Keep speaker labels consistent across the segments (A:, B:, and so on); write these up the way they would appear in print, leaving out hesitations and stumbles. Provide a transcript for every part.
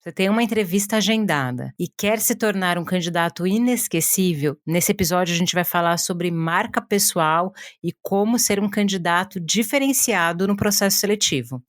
A: Você tem uma entrevista agendada e quer se tornar um candidato inesquecível, nesse episódio a gente vai falar sobre marca pessoal e como ser um candidato diferenciado no processo seletivo.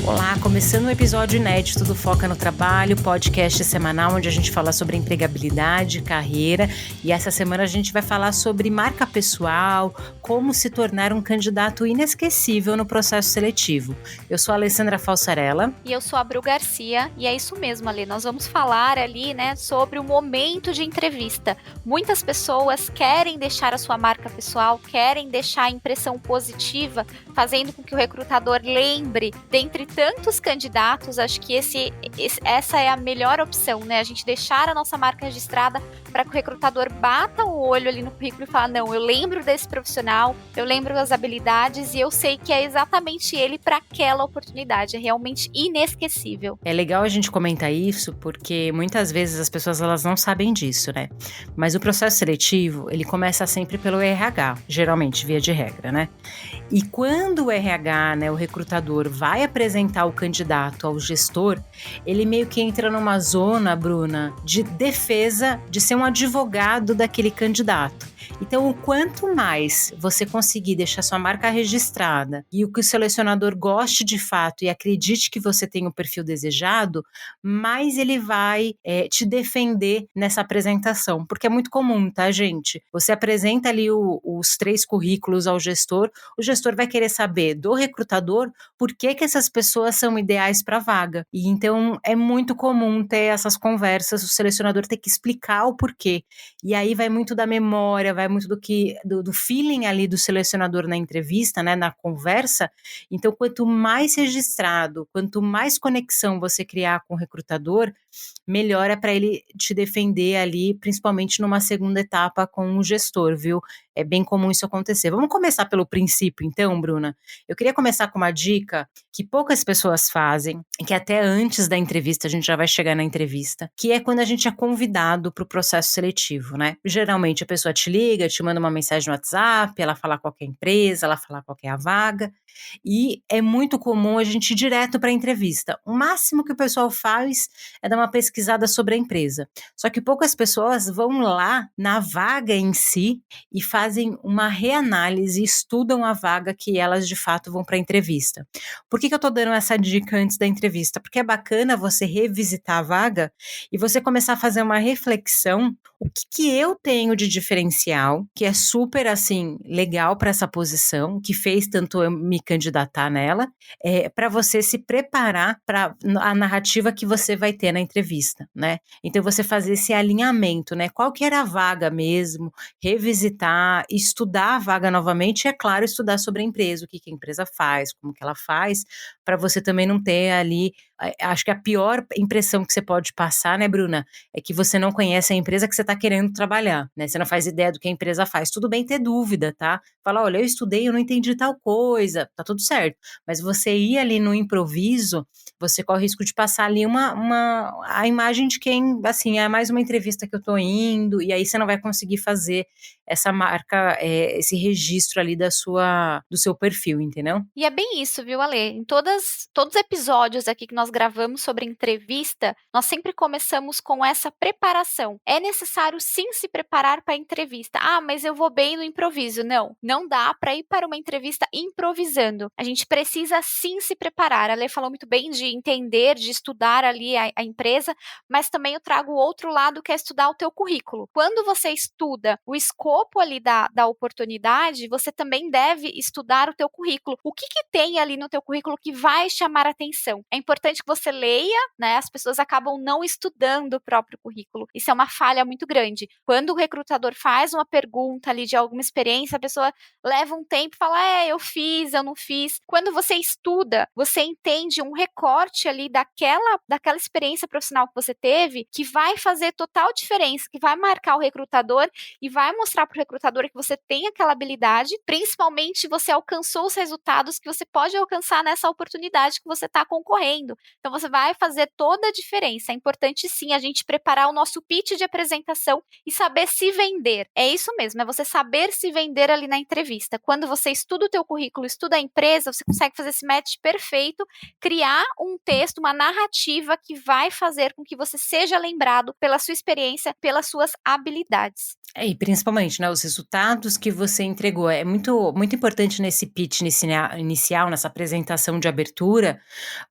A: Olá, começando um episódio inédito do Foca no Trabalho, podcast semanal onde a gente fala sobre empregabilidade, carreira, e essa semana a gente vai falar sobre marca pessoal, como se tornar um candidato inesquecível no processo seletivo. Eu sou a Alessandra Falsarella.
B: E eu sou a Bru Garcia, e é isso mesmo, Ale, nós vamos falar ali, sobre o momento de entrevista. Muitas pessoas querem deixar a sua marca pessoal, querem deixar a impressão positiva, fazendo com que o recrutador lembre, dentre tantos candidatos, acho que essa é a melhor opção, né? A gente deixar a nossa marca registrada para que o recrutador bata o olho ali no currículo e fale, não, eu lembro desse profissional, eu lembro das habilidades e eu sei que é exatamente ele para aquela oportunidade, é realmente inesquecível.
A: É legal a gente comentar isso porque muitas vezes as pessoas elas não sabem disso, né? Mas o processo seletivo, ele começa sempre pelo RH, geralmente, via de regra, né? E quando o RH, né, o recrutador, vai apresentar o candidato ao gestor, ele meio que entra numa zona, Bruna, de defesa, de ser um advogado daquele candidato. Então, o quanto mais você conseguir deixar sua marca registrada e o que o selecionador goste de fato e acredite que você tem o perfil desejado, mais ele vai te defender nessa apresentação. Porque é muito comum, tá, gente? Você apresenta ali os 3 currículos ao gestor, o gestor vai querer saber do recrutador por que essas pessoas são ideais para a vaga. E então, é muito comum ter essas conversas, o selecionador ter que explicar o porquê. E aí vai muito da memória, vai muito do feeling ali do selecionador na entrevista, né, na conversa. Então, quanto mais registrado, quanto mais conexão você criar com o recrutador, melhor é para ele te defender ali, principalmente numa segunda etapa com o gestor, viu? É bem comum isso acontecer. Vamos começar pelo princípio, então, Bruna? Eu queria começar com uma dica que poucas pessoas fazem, e que até antes da entrevista, a gente já vai chegar na entrevista, que é quando a gente é convidado para o processo seletivo, né? Geralmente a pessoa te liga, te manda uma mensagem no WhatsApp, ela fala qual é a empresa, ela fala qual é a vaga, e é muito comum a gente ir direto para a entrevista. O máximo que o pessoal faz é dar uma pesquisada sobre a empresa. Só que poucas pessoas vão lá na vaga em si e fazem uma reanálise, estudam a vaga que elas de fato vão para a entrevista. Por que eu estou dando essa dica antes da entrevista? Porque é bacana você revisitar a vaga e você começar a fazer uma reflexão, o que eu tenho de diferencial, que é super assim legal para essa posição, que fez tanto eu me candidatar nela, para você se preparar para a narrativa que você vai ter na entrevista, né? Então você fazer esse alinhamento, né? Qual que era a vaga mesmo, revisitar, estudar a vaga novamente e, é claro, estudar sobre a empresa, o que a empresa faz, como que ela faz, para você também não ter ali, acho que a pior impressão que você pode passar, né, Bruna, é que você não conhece a empresa que você está querendo trabalhar, né? Você não faz ideia do que a empresa faz. Tudo bem ter dúvida, tá? Fala, olha, eu estudei, eu não entendi tal coisa, tá tudo certo. Mas você ir ali no improviso, você corre o risco de passar ali a imagem de quem, assim, é mais uma entrevista que eu tô indo, e aí você não vai conseguir fazer essa marca, esse registro ali do seu perfil, entendeu?
B: E é bem isso, viu, Ale? Em todos os episódios aqui que nós gravamos sobre entrevista, nós sempre começamos com essa preparação. É necessário sim se preparar para a entrevista. Ah, mas eu vou bem no improviso. Não dá para ir para uma entrevista improvisando. A gente precisa sim se preparar. A Ale falou muito bem de entender, de estudar ali a empresa, mas também eu trago o outro lado que é estudar o teu currículo. Quando você estuda o escopo ali da oportunidade, você também deve estudar o teu currículo. O que tem ali no teu currículo que vai chamar atenção? É importante que você leia, né? As pessoas acabam não estudando o próprio currículo. Isso é uma falha muito grande. Quando o recrutador faz uma pergunta ali de alguma experiência, a pessoa leva um tempo e fala, eu fiz, eu não fiz. Quando você estuda, você entende um recorte ali daquela experiência profissional que você teve, que vai fazer total diferença, que vai marcar o recrutador e vai mostrar para o recrutador que você tem aquela habilidade, principalmente você alcançou os resultados que você pode alcançar nessa oportunidade que você está concorrendo. Então você vai fazer toda a diferença. É importante sim a gente preparar o nosso pitch de apresentação e saber se vender. É isso mesmo, é você saber se vender ali na entrevista. Quando você estuda o teu currículo, estuda a empresa, você consegue fazer esse match perfeito, criar um texto, uma narrativa que vai fazer com que você seja lembrado pela sua experiência, pelas suas habilidades.
A: E principalmente, né, os resultados que você entregou. É muito importante nesse pitch inicial, nessa apresentação de abertura,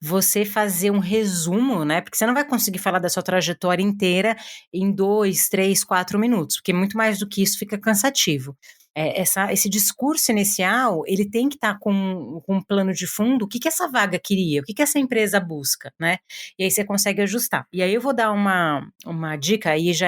A: você fazer um resumo, né? Porque você não vai conseguir falar da sua trajetória inteira em 2, 3, 4 minutos, porque muito mais do que isso fica cansativo. Esse discurso inicial, ele tem que estar com um plano de fundo, o que essa vaga queria, o que essa empresa busca, né? E aí você consegue ajustar. E aí eu vou dar uma dica, aí já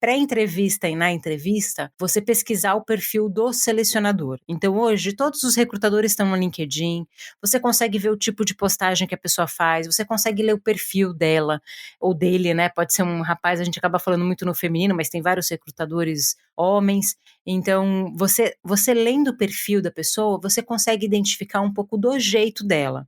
A: pré-entrevista e na entrevista, você pesquisar o perfil do selecionador. Então hoje, todos os recrutadores estão no LinkedIn, você consegue ver o tipo de postagem que a pessoa faz, você consegue ler o perfil dela, ou dele, né? Pode ser um rapaz, a gente acaba falando muito no feminino, mas tem vários recrutadores homens. Então, você lendo o perfil da pessoa, você consegue identificar um pouco do jeito dela.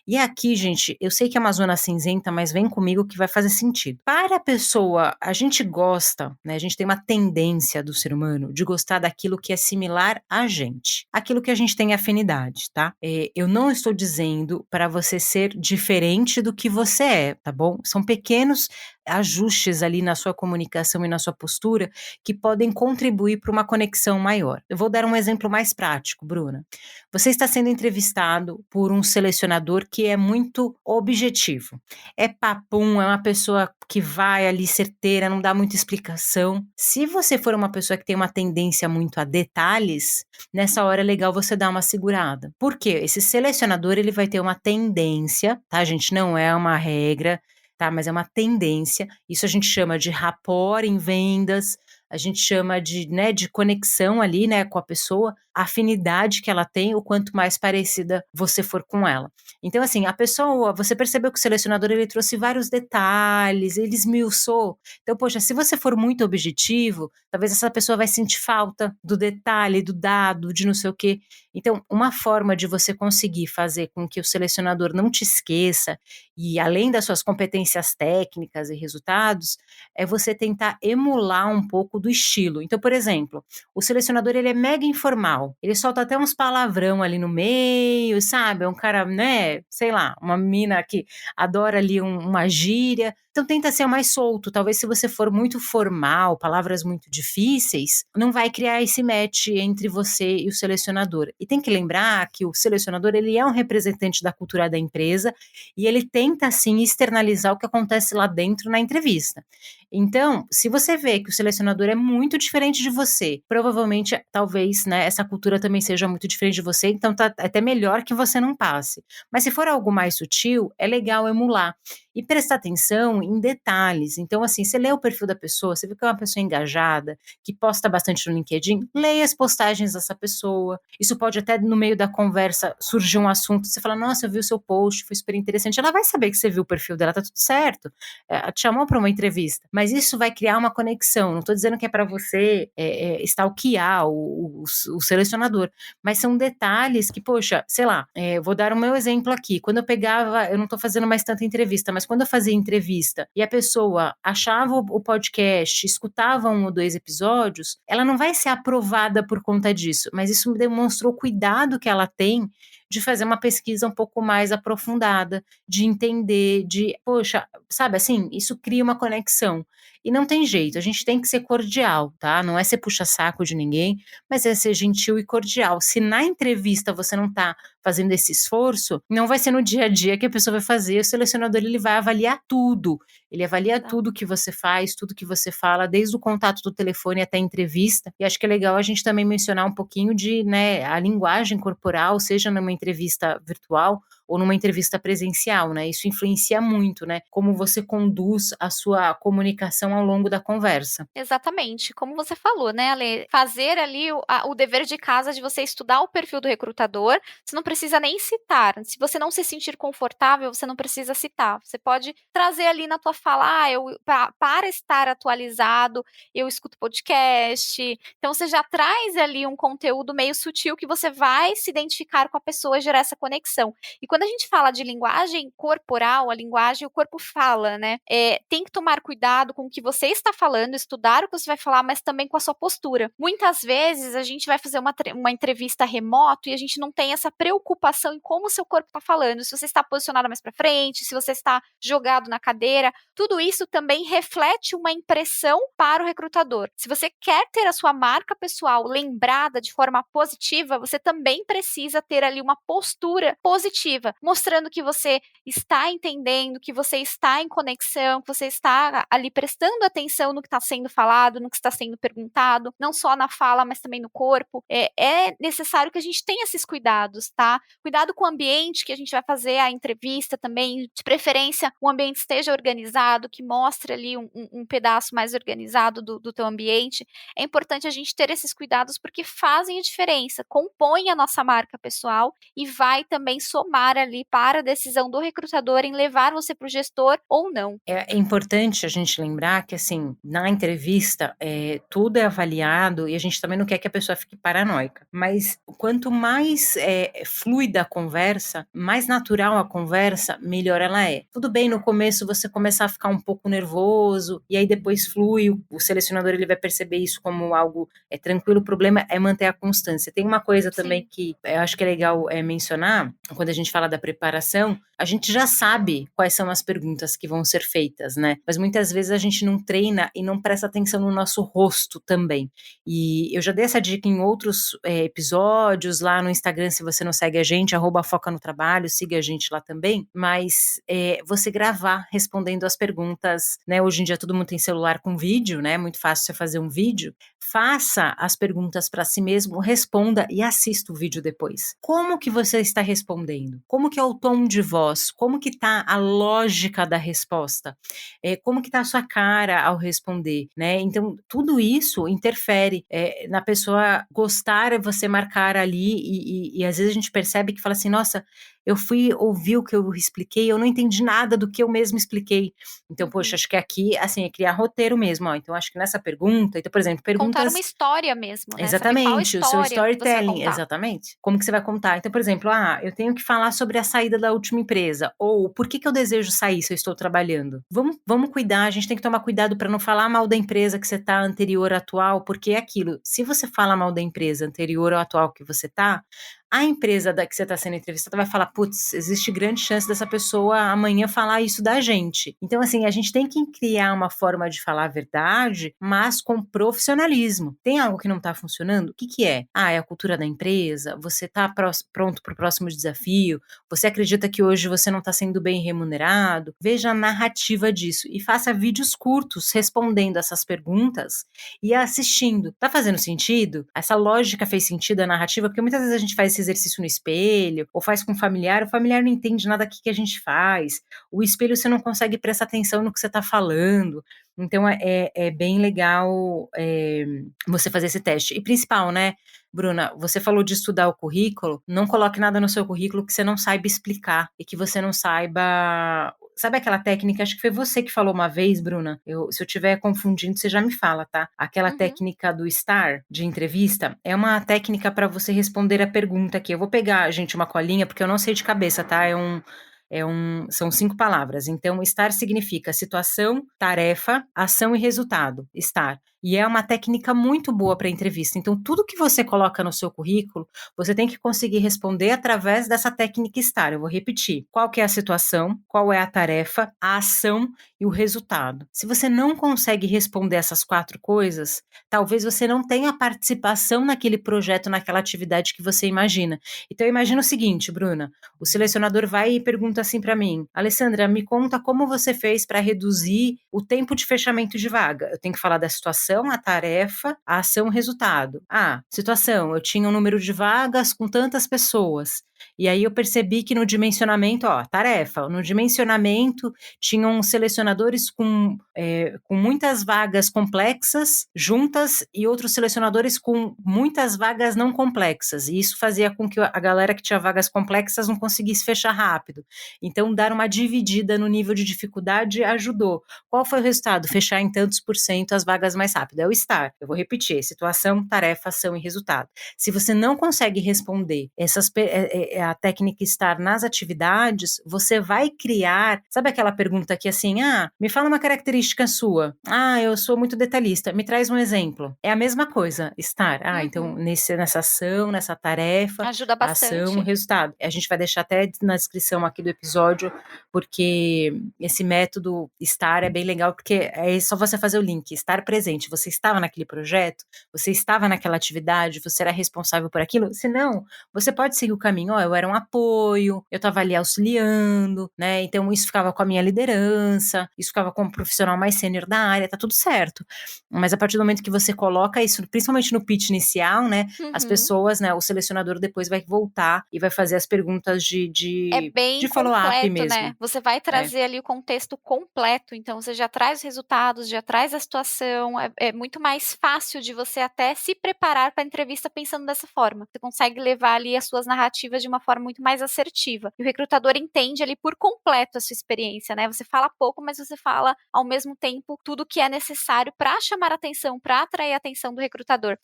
A: E aqui, gente, eu sei que é uma zona cinzenta, mas vem comigo que vai fazer sentido. Para a pessoa, a gente gosta, né? A gente tem uma tendência do ser humano de gostar daquilo que é similar a gente, aquilo que a gente tem afinidade, tá? Eu não estou dizendo para você ser diferente do que você é, tá bom? São pequenos ajustes ali na sua comunicação e na sua postura que podem contribuir para uma conexão maior. Eu vou dar um exemplo mais prático, Bruna. Você está sendo entrevistado por um selecionador que é muito objetivo. É papum, é uma pessoa que vai ali certeira, não dá muita explicação. Se você for uma pessoa que tem uma tendência muito a detalhes, nessa hora é legal você dar uma segurada. Por quê? Esse selecionador, ele vai ter uma tendência, tá, gente? Não é uma regra, tá? Mas é uma tendência. Isso a gente chama de rapport em vendas, a gente chama de conexão ali, né, com a pessoa, a afinidade que ela tem, o quanto mais parecida você for com ela. Então, assim, a pessoa, você percebeu que o selecionador, ele trouxe vários detalhes, ele esmiuçou. Então, poxa, se você for muito objetivo, talvez essa pessoa vai sentir falta do detalhe, do dado, de não sei o quê. Então, uma forma de você conseguir fazer com que o selecionador não te esqueça, e além das suas competências técnicas e resultados, é você tentar emular um pouco do estilo. Então, por exemplo, o selecionador, ele é mega informal, ele solta até uns palavrão ali no meio, sabe? É um cara, né, sei lá, uma mina que adora ali uma gíria. Então tenta ser mais solto, talvez se você for muito formal, palavras muito difíceis, não vai criar esse match entre você e o selecionador. E tem que lembrar que o selecionador, ele é um representante da cultura da empresa e ele tenta, assim, externalizar o que acontece lá dentro na entrevista. Então, se você vê que o selecionador é muito diferente de você, provavelmente, talvez, né, essa cultura também seja muito diferente de você, então tá até melhor que você não passe. Mas se for algo mais sutil, é legal emular e prestar atenção em detalhes. Então, assim, você lê o perfil da pessoa, você vê que é uma pessoa engajada, que posta bastante no LinkedIn, leia as postagens dessa pessoa. Isso pode até, no meio da conversa, surgir um assunto, você fala, nossa, eu vi o seu post, foi super interessante. Ela vai saber que você viu o perfil dela, tá tudo certo. Te chamou para uma entrevista. Mas isso vai criar uma conexão. Não estou dizendo que é para você stalkear o selecionador, mas são detalhes que, poxa, sei lá, vou dar o meu exemplo aqui. Quando eu pegava, eu não estou fazendo mais tanta entrevista, mas quando eu fazia entrevista e a pessoa achava o podcast, escutava 1 ou 2 episódios, ela não vai ser aprovada por conta disso, mas isso me demonstrou o cuidado que ela tem de fazer uma pesquisa um pouco mais aprofundada, de entender, poxa, sabe assim, isso cria uma conexão. E não tem jeito, a gente tem que ser cordial, tá? Não é ser puxa-saco de ninguém, mas é ser gentil e cordial. Se na entrevista você não tá fazendo esse esforço, não vai ser no dia a dia que a pessoa vai fazer. O selecionador, ele vai avaliar tudo. Ele avalia tudo que você faz, tudo que você fala, desde o contato do telefone até a entrevista. E acho que é legal a gente também mencionar um pouquinho de, né, a linguagem corporal, seja numa entrevista virtual ou numa entrevista presencial, né? Isso influencia muito, né? Como você conduz a sua comunicação ao longo da conversa.
B: Exatamente. Como você falou, né, Ale? Fazer ali o dever de casa de você estudar o perfil do recrutador, você não precisa nem citar. Se você não se sentir confortável, você não precisa citar. Você pode trazer ali na tua fala, para estar atualizado, eu escuto podcast. Então, você já traz ali um conteúdo meio sutil que você vai se identificar com a pessoa e gerar essa conexão. E quando quando a gente fala de linguagem corporal, a linguagem, o corpo fala, né? Tem que tomar cuidado com o que você está falando, estudar o que você vai falar, mas também com a sua postura. Muitas vezes a gente vai fazer uma entrevista remoto e a gente não tem essa preocupação em como o seu corpo está falando, se você está posicionado mais para frente, se você está jogado na cadeira. Tudo isso também reflete uma impressão para o recrutador. Se você quer ter a sua marca pessoal lembrada de forma positiva, você também precisa ter ali uma postura positiva, mostrando que você está entendendo, que você está em conexão, que você está ali prestando atenção no que está sendo falado, no que está sendo perguntado, não só na fala, mas também no corpo. É necessário que a gente tenha esses cuidados, tá? Cuidado com o ambiente que a gente vai fazer a entrevista também, de preferência, o ambiente esteja organizado, que mostre ali um pedaço mais organizado do teu ambiente. É importante a gente ter esses cuidados porque fazem a diferença, compõem a nossa marca pessoal e vai também somar ali para a decisão do recrutador em levar você para o gestor ou não.
A: É importante a gente lembrar que, assim, na entrevista, tudo é avaliado e a gente também não quer que a pessoa fique paranoica. Mas quanto mais fluida a conversa, mais natural a conversa, melhor ela é. Tudo bem no começo você começar a ficar um pouco nervoso e aí depois flui, o selecionador ele vai perceber isso como algo tranquilo. O problema é manter a constância. Tem uma coisa também
B: Sim.
A: que eu acho que é legal mencionar, quando a gente fala da preparação, a gente já sabe quais são as perguntas que vão ser feitas, né? Mas muitas vezes a gente não treina e não presta atenção no nosso rosto também. E eu já dei essa dica em outros episódios lá no Instagram, se você não segue a gente, @foca no trabalho, siga a gente lá também. Mas você gravar respondendo as perguntas, né? Hoje em dia todo mundo tem celular com vídeo, né? Muito fácil você fazer um vídeo. Faça as perguntas para si mesmo, responda e assista o vídeo depois. Como que você está respondendo? Como que é o tom de voz? Como que está a lógica da resposta? Como que está a sua cara ao responder, né? Então, tudo isso interfere na pessoa gostar, você marcar ali e às vezes a gente percebe que fala assim, nossa, eu fui ouvir o que eu expliquei, eu não entendi nada do que eu mesmo expliquei. Então, poxa, acho que aqui, assim, é criar roteiro mesmo, ó. Então, acho que nessa pergunta, então, por exemplo,
B: Contar uma
A: perguntas...
B: história mesmo, né? Saber qual
A: Exatamente, o seu
B: história você vai
A: storytelling,
B: contar.
A: exatamente. Como que você vai contar? Então, por exemplo, eu tenho que falar sobre a saída da última empresa, ou por que eu desejo sair se eu estou trabalhando? Vamos cuidar, a gente tem que tomar cuidado para não falar mal da empresa que você está anterior à atual, porque é aquilo, se você fala mal da empresa anterior ou atual que você está, a empresa que você está sendo entrevistada vai falar, putz, existe grande chance dessa pessoa amanhã falar isso da gente. Então, assim, a gente tem que criar uma forma de falar a verdade, mas com profissionalismo. Tem algo que não está funcionando? O que é? É a cultura da empresa? Você está pronto para o próximo desafio? Você acredita que hoje você não está sendo bem remunerado? Veja a narrativa disso e faça vídeos curtos respondendo essas perguntas e assistindo. Tá fazendo sentido? Essa lógica fez sentido, a narrativa? Porque muitas vezes a gente faz esse exercício no espelho, ou faz com o familiar não entende nada do que a gente faz. O espelho você não consegue prestar atenção no que você está falando. Então é bem legal você fazer esse teste. E principal, né, Bruna, você falou de estudar o currículo, não coloque nada no seu currículo que você não saiba explicar e que você não saiba... Sabe aquela técnica, acho que foi você que falou uma vez, Bruna, se eu estiver confundindo, você já me fala, tá? Aquela técnica do STAR, de entrevista, é uma técnica para você responder a pergunta aqui. Eu vou pegar, gente, uma colinha, porque eu não sei de cabeça, tá? São 5 palavras. Então, STAR significa situação, tarefa, ação e resultado. STAR. E é uma técnica muito boa para entrevista. Então, tudo que você coloca no seu currículo, você tem que conseguir responder através dessa técnica STAR. Eu vou repetir. Qual que é a situação, qual é a tarefa, a ação e o resultado. Se você não consegue responder essas 4 coisas, talvez você não tenha participação naquele projeto, naquela atividade que você imagina. Então, imagina o seguinte, Bruna, o selecionador vai e pergunta assim para mim, Alessandra, me conta como você fez para reduzir o tempo de fechamento de vaga. Eu tenho que falar da situação, a tarefa, a ação, o resultado. Situação, eu tinha um número de vagas com tantas pessoas. E aí eu percebi que no dimensionamento, tarefa, no dimensionamento tinham selecionadores com muitas vagas complexas juntas e outros selecionadores com muitas vagas não complexas. E isso fazia com que a galera que tinha vagas complexas não conseguisse fechar rápido. Então, dar uma dividida no nível de dificuldade ajudou. Qual foi o resultado? Fechar em tantos por cento as vagas mais rápido. É o STAR. Eu vou repetir: situação, tarefa, ação e resultado. Se você não consegue responder a técnica STAR nas atividades, você vai criar, sabe aquela pergunta que assim, me fala uma característica sua. Eu sou muito detalhista, me traz um exemplo. É a mesma coisa, STAR. Então nessa ação, nessa tarefa,
B: Ajuda
A: a ação, o
B: bastante.
A: resultado. A gente vai deixar até na descrição aqui do episódio, porque esse método STAR é bem legal, porque é só você fazer o link, estar presente. Você estava naquele projeto, você estava naquela atividade, você era responsável por aquilo. Se não, você pode seguir o caminho. Eu era um apoio, eu estava ali auxiliando, né? Então isso ficava com a minha liderança, isso ficava com o profissional mais sênior da área, tá tudo certo. Mas a partir do momento que você coloca isso, principalmente no pitch inicial, né? As pessoas, né? O selecionador depois vai voltar e vai fazer as perguntas
B: É bem
A: de follow-up
B: completo,
A: mesmo.
B: né? Você vai trazer ali o contexto completo, então você já traz os resultados, já traz a situação, é muito mais fácil de você até se preparar para a entrevista pensando dessa forma. Você consegue levar ali as suas narrativas de uma forma muito mais assertiva. E o recrutador entende ali por completo a sua experiência, né? Você fala pouco, mas você fala ao mesmo tempo tudo que é necessário para chamar a atenção, para atrair a atenção do recrutador.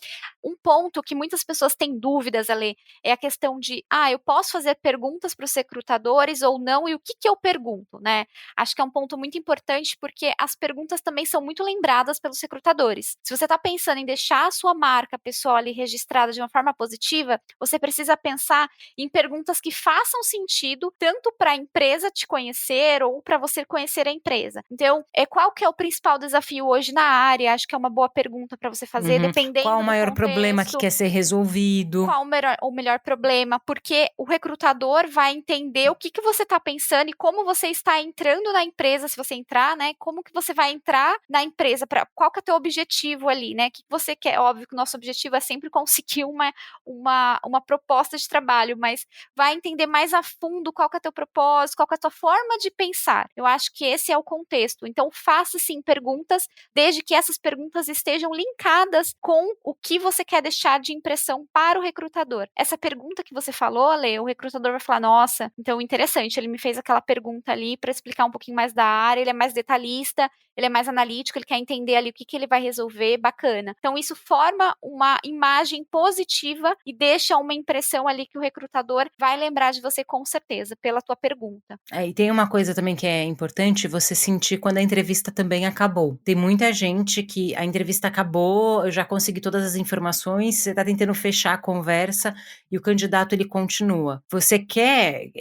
B: Um ponto que muitas pessoas têm dúvidas, Ale, é a questão de, eu posso fazer perguntas para os recrutadores ou não, e o que eu pergunto, né? Acho que é um ponto muito importante, porque as perguntas também são muito lembradas pelos recrutadores. Se você está pensando em deixar a sua marca pessoal ali registrada de uma forma positiva, você precisa pensar em perguntas que façam sentido, tanto para a empresa te conhecer ou para você conhecer a empresa. Então, qual que é o principal desafio hoje na área? Acho que é uma boa pergunta para você fazer, dependendo
A: qual o
B: do
A: maior
B: contexto.
A: Problema que quer ser resolvido?
B: Qual o melhor problema? Porque o recrutador vai entender o que você está pensando e como você está entrando na empresa, se você entrar, né? Como que você vai entrar na empresa, qual que é o teu objetivo ali, né? O que você quer? Óbvio que o nosso objetivo é sempre conseguir uma proposta de trabalho, mas vai entender mais a fundo qual que é o teu propósito, qual que é a tua forma de pensar. Eu acho que esse é o contexto. Então, faça sim perguntas, desde que essas perguntas estejam linkadas com o que você quer deixar de impressão para o recrutador. Essa pergunta que você falou, Ale, o recrutador vai falar, nossa, então interessante, ele me fez aquela pergunta ali para explicar um pouquinho mais da área, ele é mais detalhista, ele é mais analítico, ele quer entender ali o que ele vai resolver, bacana. Então isso forma uma imagem positiva e deixa uma impressão ali que o recrutador vai lembrar de você com certeza, pela tua pergunta.
A: E tem uma coisa também que é importante você sentir quando a entrevista também acabou. Tem muita gente que a entrevista acabou, eu já consegui todas as informações, você está tentando fechar a conversa e o candidato ele continua. Você quer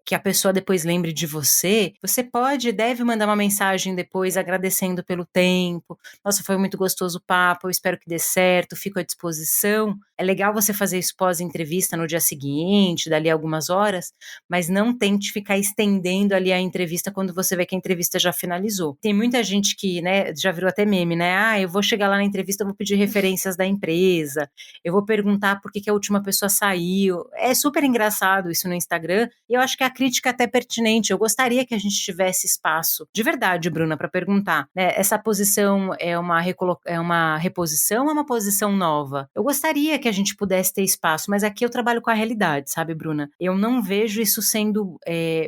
A: que a pessoa depois lembre de você? Você deve mandar uma mensagem depois agradecendo pelo tempo. Nossa, foi muito gostoso o papo, eu espero que dê certo, fico à disposição. É legal você fazer isso pós-entrevista no dia seguinte, dali a algumas horas, mas não tente ficar estendendo ali a entrevista quando você vê que a entrevista já finalizou. Tem muita gente que, né, já virou até meme, né? Eu vou chegar lá na entrevista, eu vou pedir referências da empresa, eu vou perguntar por que a última pessoa saiu. É super engraçado isso no Instagram, e eu acho que a crítica é até pertinente. Eu gostaria que a gente tivesse espaço, de verdade, Bruna, para perguntar, né? Essa posição é uma reposição ou é uma posição nova? Eu gostaria que a gente pudesse ter espaço, mas aqui eu trabalho com a realidade, sabe, Bruna? Eu não vejo isso sendo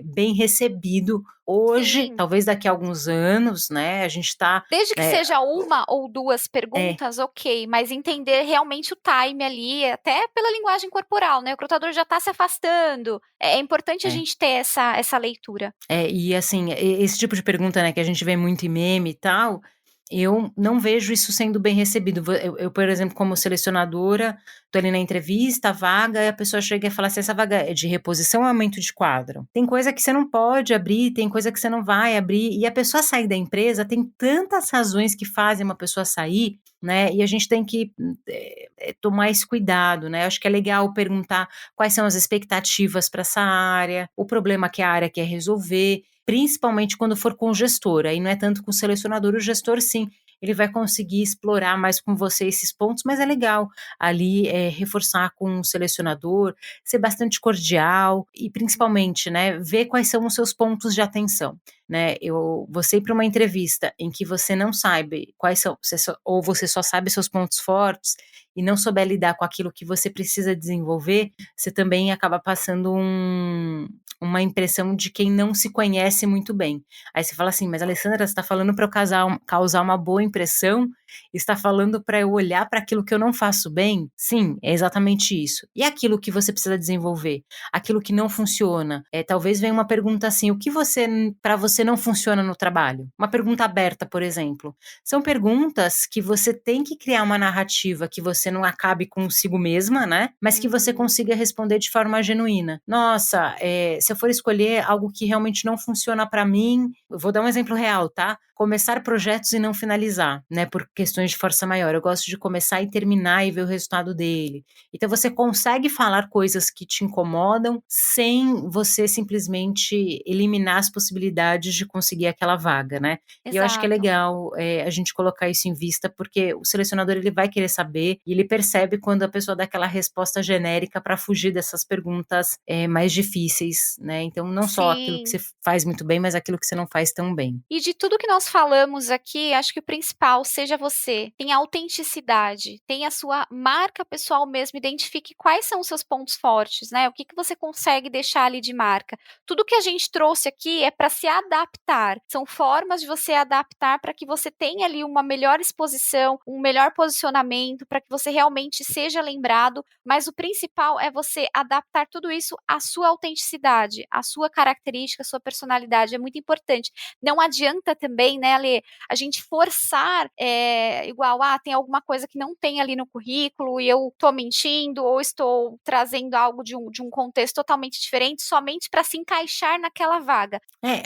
A: bem recebido hoje,
B: Sim.
A: talvez daqui a alguns anos, né? A gente tá.
B: Desde que seja uma ou duas perguntas, ok, mas entender realmente o time ali, até pela linguagem corporal, né? O recrutador já está se afastando. É importante a gente ter essa leitura.
A: E assim, esse tipo de pergunta, né, que a gente vê muito em meme e tal, eu não vejo isso sendo bem recebido. Eu, por exemplo, como selecionadora, tô ali na entrevista, a vaga, e a pessoa chega e fala assim, essa vaga é de reposição ou aumento de quadro? Tem coisa que você não pode abrir, tem coisa que você não vai abrir, e a pessoa sair da empresa, tem tantas razões que fazem uma pessoa sair, né, e a gente tem que tomar esse cuidado, né, acho que é legal perguntar quais são as expectativas para essa área, o problema que a área quer resolver, principalmente quando for com o gestor, aí não é tanto com o selecionador, o gestor sim, ele vai conseguir explorar mais com você esses pontos, mas é legal ali reforçar com o selecionador, ser bastante cordial e principalmente, né, ver quais são os seus pontos de atenção, né, você ir para uma entrevista em que você não sabe quais são, ou você só sabe seus pontos fortes e não souber lidar com aquilo que você precisa desenvolver, você também acaba passando uma impressão de quem não se conhece muito bem. Aí você fala assim, mas Alessandra, você está falando para eu causar uma boa impressão Está falando para eu olhar para aquilo que eu não faço bem? Sim, é exatamente isso. E aquilo que você precisa desenvolver? Aquilo que não funciona? Talvez venha uma pergunta assim: o que para você não funciona no trabalho? Uma pergunta aberta, por exemplo. São perguntas que você tem que criar uma narrativa que você não acabe consigo mesma, né? Mas que você consiga responder de forma genuína. Nossa, se eu for escolher algo que realmente não funciona para mim, eu vou dar um exemplo real, tá? Começar projetos e não finalizar, né? Por questões de força maior. Eu gosto de começar e terminar e ver o resultado dele. Então você consegue falar coisas que te incomodam sem você simplesmente eliminar as possibilidades de conseguir aquela vaga, né?
B: Exato.
A: E eu acho que é legal a gente colocar isso em vista, porque o selecionador ele vai querer saber e ele percebe quando a pessoa dá aquela resposta genérica para fugir dessas perguntas mais difíceis, né? Então não só aquilo que você faz muito bem, mas aquilo que você não faz tão bem.
B: E de tudo que nós falamos aqui, acho que o principal seja você, tenha autenticidade, tenha a sua marca pessoal mesmo, identifique quais são os seus pontos fortes, né? O que você consegue deixar ali de marca. Tudo que a gente trouxe aqui é para se adaptar, são formas de você adaptar para que você tenha ali uma melhor exposição, um melhor posicionamento, para que você realmente seja lembrado, mas o principal é você adaptar tudo isso à sua autenticidade, à sua característica, à sua personalidade, é muito importante. Não adianta também, né, Alê, a gente forçar igual, tem alguma coisa que não tem ali no currículo e eu estou mentindo ou estou trazendo algo de um contexto totalmente diferente somente para se encaixar naquela vaga.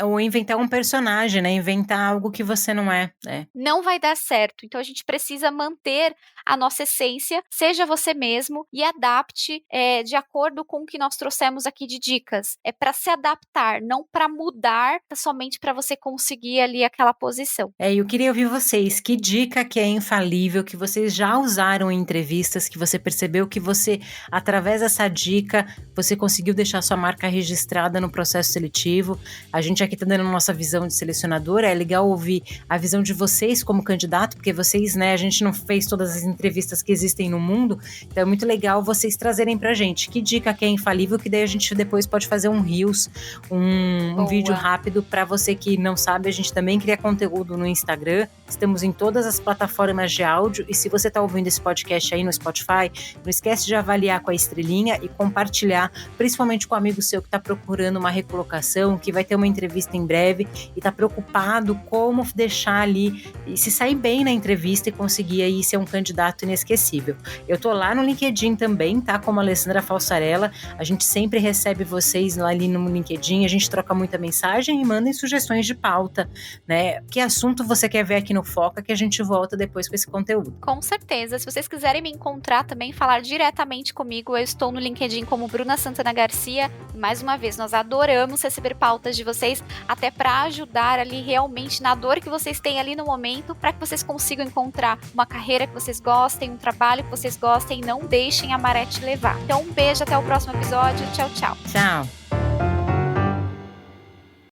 A: Ou inventar um personagem, né? Inventar algo que você não é.
B: Não vai dar certo. Então a gente precisa manter a nossa essência, seja você mesmo e adapte de acordo com o que nós trouxemos aqui de dicas. É para se adaptar, não para mudar, somente para você conseguir ali aquela posição.
A: Eu queria ouvir vocês. Que dica que é infalível, que vocês já usaram em entrevistas, que você percebeu que você, através dessa dica, você conseguiu deixar sua marca registrada no processo seletivo. A gente aqui está dando a nossa visão de selecionadora. É legal ouvir a visão de vocês como candidato, porque vocês, né, a gente não fez todas as entrevistas que existem no mundo, então é muito legal vocês trazerem pra gente que dica que é infalível, que daí a gente depois pode fazer um Reels, um vídeo rápido para você que não sabe. A gente também cria conteúdo no Instagram, estamos em todas as plataformas de áudio, e se você tá ouvindo esse podcast aí no Spotify, não esquece de avaliar com a estrelinha e compartilhar, principalmente com um amigo seu que tá procurando uma recolocação, que vai ter uma entrevista em breve e tá preocupado como deixar ali e se sair bem na entrevista e conseguir aí ser um candidato inesquecível. Eu tô lá no LinkedIn também, tá? Como Alessandra Falsarella. A gente sempre recebe vocês lá ali no LinkedIn, a gente troca muita mensagem e mandem sugestões de pauta, né? Que assunto você quer ver aqui no Foca, que a gente volta depois com esse conteúdo.
B: Com certeza. Se vocês quiserem me encontrar também, falar diretamente comigo, eu estou no LinkedIn como Bruna Santana Garcia. Mais uma vez, nós adoramos receber pautas de vocês, até para ajudar ali realmente na dor que vocês têm ali no momento, para que vocês consigam encontrar uma carreira que vocês gostem, um trabalho que vocês gostem, e não deixem a maré te levar. Então, um beijo, até o próximo episódio. Tchau, tchau.
A: Tchau.